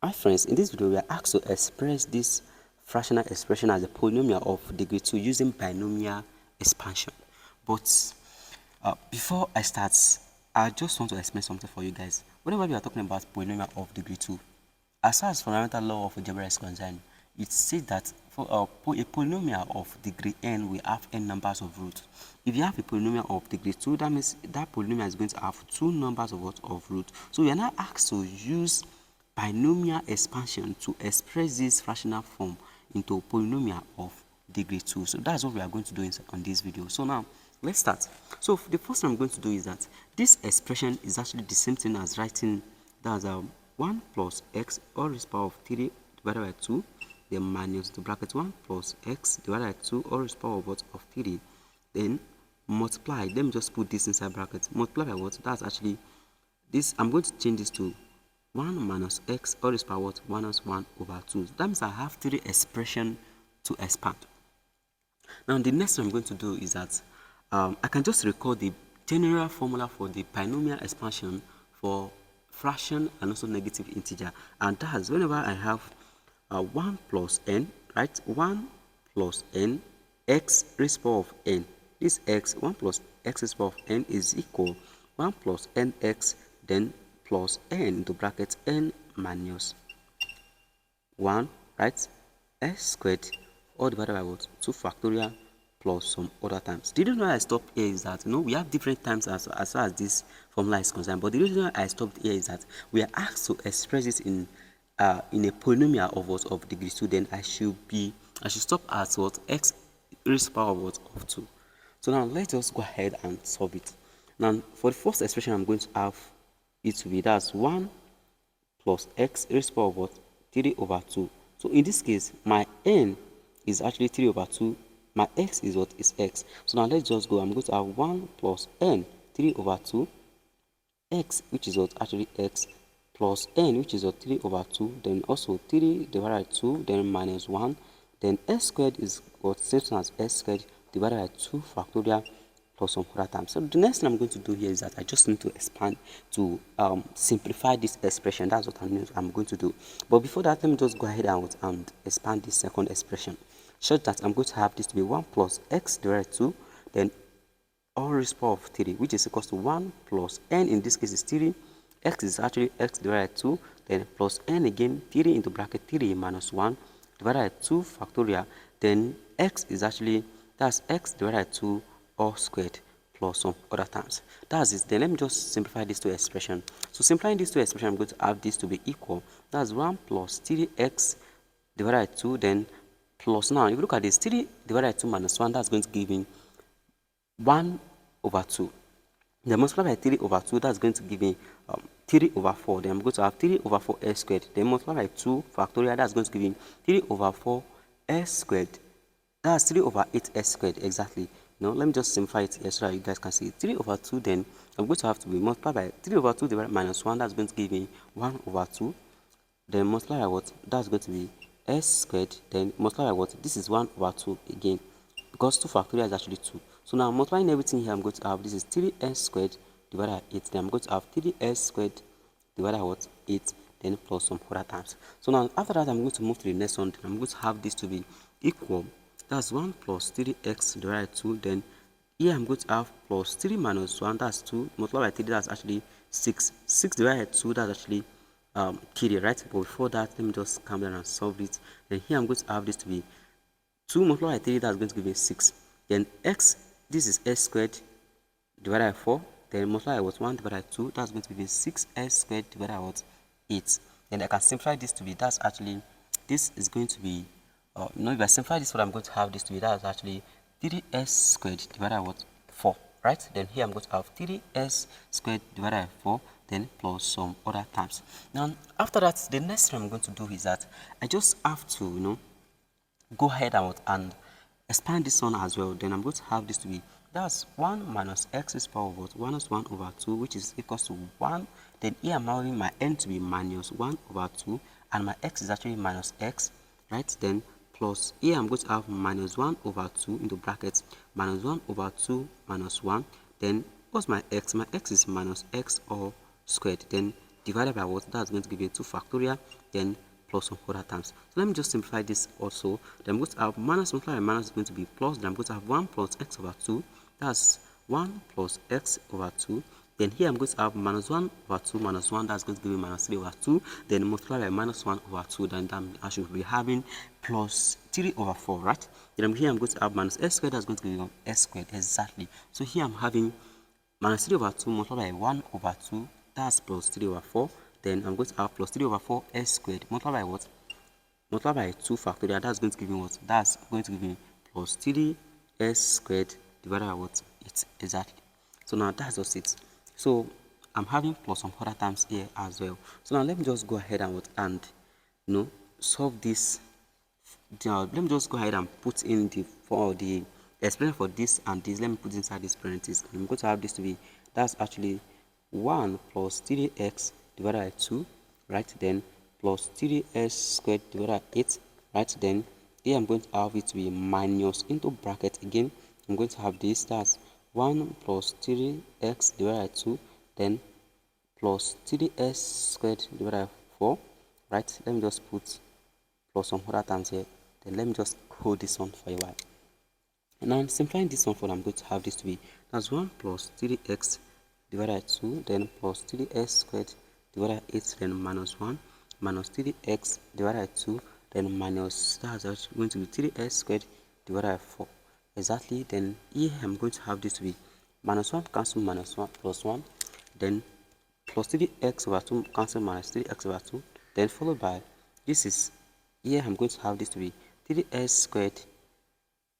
My friends, in this video we are asked to express this fractional expression as a polynomial of degree 2 using binomial expansion. But before I start, I just want to explain something for you guys. Whenever we are talking about polynomial of degree 2, as far as fundamental law of algebra is concerned, it says that for a polynomial of degree n will have n numbers of roots. If you have a polynomial of degree 2, that means that polynomial is going to have 2 numbers of what, of roots. So we are now asked to use binomial expansion to express this fractional form into polynomial of degree 2. So that's what we are going to do on this video. So now let's start. So the first thing I'm going to do is that this expression is actually the same thing as writing that's 1 plus x all raised to the power of 3 divided by 2, then minus the bracket 1 plus x divided by 2 all raised to the power of what, of 3, then multiply. Let me just put this inside brackets. Multiply by what? That's actually this. I'm going to change this to 1 minus x all raised to the power what? Minus 1 over 2. That means I have 3 expressions to expand. Now the next thing I'm going to do is that I can just record the general formula for the binomial expansion for fraction and also negative integer, and that is whenever I have 1 plus n, right? 1 plus n x raised to the power of n. This x, 1 plus x raised to the power of n is equal 1 plus nx then plus n into bracket n minus 1, right? S squared all divided by what? 2 factorial plus some other times. The reason why I stopped here is that we have different times as far as this formula is concerned, but the reason why I stopped here is that we are asked to express this in a polynomial of what, of degree 2. Then I should stop at what, x raised to the power of what, of 2. So now let's just go ahead and solve it. Now for the first expression, I'm going to have it to be that's 1 plus x raised to the power of what, 3 over 2. So in this case, my n is actually 3 over 2. My x is what, is x. So now let's just go. I'm going to have 1 plus n 3 over 2 x, which is what, actually x, plus n, which is what, 3 over 2, then also 3 divided by 2, then minus 1, then s squared is what, same thing as s squared divided by 2 factorial plus some other times. So the next thing I'm going to do here is that I just need to expand to simplify this expression. That's what I'm going to do. But before that, let me just go ahead and expand this second expression, such that I'm going to have this to be 1 plus x divided by 2, then all raised to the power of 3, which is equals to 1 plus n, in this case is 3, x is actually x divided by 2, then plus n again, 3 into bracket 3 minus 1 divided by 2 factorial, then x is actually, that's x divided by 2 all squared plus some other terms. That's it. Then let me just simplify these two expressions. So simplifying these two expressions, I'm going to have this to be equal. That's 1 plus 3x divided by 2, then plus, now if you look at this, 3 divided by 2 minus 1, that's going to give me 1 over 2. Then multiply by 3 over 2, that's going to give me 3 over 4. Then I'm going to have 3 over 4 s squared. Then multiply by 2 factorial, that's going to give me 3 over 4 s squared. That's 3 over 8 s squared, exactly. Now let me just simplify it here so that you guys can see. 3 over 2, then I'm going to have to be multiplied by 3 over 2 divided by minus 1, that's going to give me 1 over 2. Then multiply by what? That's going to be s squared. Then multiply by what? This is 1 over 2 again, because 2 factorial is actually 2. So now multiplying everything here, I'm going to have this is 3s squared divided by 8. Then I'm going to have 3s squared divided by what? 8. Then plus some other times. So now after that, I'm going to move to the next one. Then I'm going to have this to be equal. That's 1 plus 3x divided by 2. Then here I'm going to have plus 3 minus 1, that's 2. Multiply by 3, that's actually 6. 6 divided by 2, that's actually 3, right? But before that, let me just come down and solve it. Then here I'm going to have this to be 2 multiplied by 3, that's going to give me 6. Then x, this is s squared divided by 4. Then multiply by what? 1 divided by 2, that's going to give me 6s squared divided by what? 8. Then I can simplify this to be, that's actually, this is going to be, if I simplify this, what I'm going to have this to be, that's actually 3s squared divided by what? 4, right? Then here I'm going to have 3s squared divided by 4, then plus some other terms. Now after that, the next thing I'm going to do is that I just have to, go ahead and expand this one as well. Then I'm going to have this to be, that's 1 minus x is power of what? Minus 1 over 2, which is equals to 1. Then here I'm having my n to be minus 1 over 2, and my x is actually minus x, right? Then plus here I'm going to have minus 1 over 2 into brackets, minus 1 over 2 minus 1. Then what's my x? My x is minus x all squared. Then divided by what? That's going to give you 2 factorial, then plus some other terms. So let me just simplify this also. Then I'm going to have minus multiplied by minus is going to be plus. Then I'm going to have 1 plus x over 2. That's 1 plus x over 2. Then here I'm going to have minus 1 over 2 minus 1. That's going to give me minus 3 over 2. Then multiply by minus 1 over 2. Then I should be having plus 3 over 4, right? Then here I'm going to have minus s squared. That's going to give me s squared, exactly. So here I'm having minus 3 over 2 multiplied by 1 over 2. That's plus 3 over 4. Then I'm going to have plus 3 over 4 s squared multiplied by what? Multiplied by 2 factorial. That's going to give me what? That's going to give me plus 3 s squared divided by what? It's exactly. So now that's just it. So I'm having plus some other terms here as well. So now let me just go ahead and what? And solve this. Let me just go ahead and put in the expression for this and this. Let me put inside this parentheses. I'm going to have this to be, that's actually 1 plus 3x divided by 2, right? Then plus 3s squared divided by 8, right? Then here I'm going to have it to be minus into bracket again. I'm going to have this, that's 1 plus 3x divided by 2, then plus 3s squared divided by 4, right? Let me just put plus some other terms here. Then let me just hold this one for a while. And now simplifying this one for, I'm going to have this to be, that's 1 plus 3x divided by 2, then plus 3s squared divided by 8, then minus 1 minus 3x divided by 2, then minus, that's going to be 3s squared divided by 4. Exactly. Then here I'm going to have this to be minus 1 cancel minus 1 plus 1, then plus 3x over 2 cancel minus 3x over 2, then followed by, this is, here I'm going to have this to be 3s squared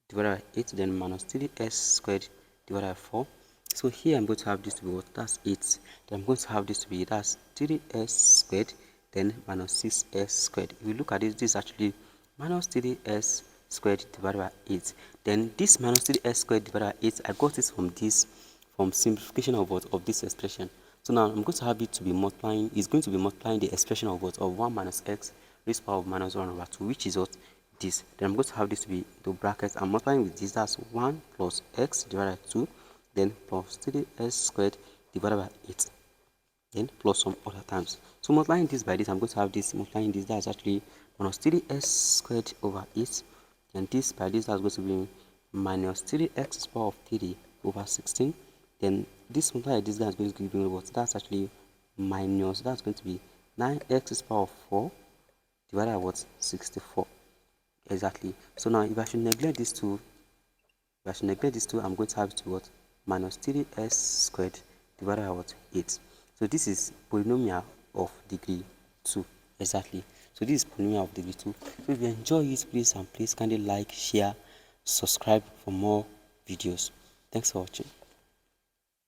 divided by 8, then minus 3s squared divided by 4. So here I'm going to have this to be what? That's 8. Then I'm going to have this to be, that's 3s squared, then minus 6s squared. If you look at this, this is actually minus 3s squared divided by 8. Then this minus 3s squared divided by 8, I got it from this, from simplification of what? Of this expression. So now I'm going to have it to be multiplying, it's going to be multiplying the expression of what? Of 1 minus x raised to the power of minus 1 over 2, which is what? This. Then I'm going to have this to be the brackets. I'm multiplying with this, that's 1 plus x divided by 2, then plus 3s squared divided by 8, then plus some other terms. So multiplying this by this, I'm going to have this multiplying this, that's actually minus 3s squared over 8, and this by this, that's going to be minus 3x to the power of 3 over 16. Then this multiplied this, that's going to give me what? That's actually minus, that's going to be 9x to the power of 4 divided by what? 64. Exactly. So now if I should neglect these two, I'm going to have it to what? Minus 3s squared divided by what? 8. So this is polynomial of degree 2. Exactly. So this is polynomial of degree 2. So if you enjoy it, please kindly like, share, subscribe for more videos. Thanks for watching.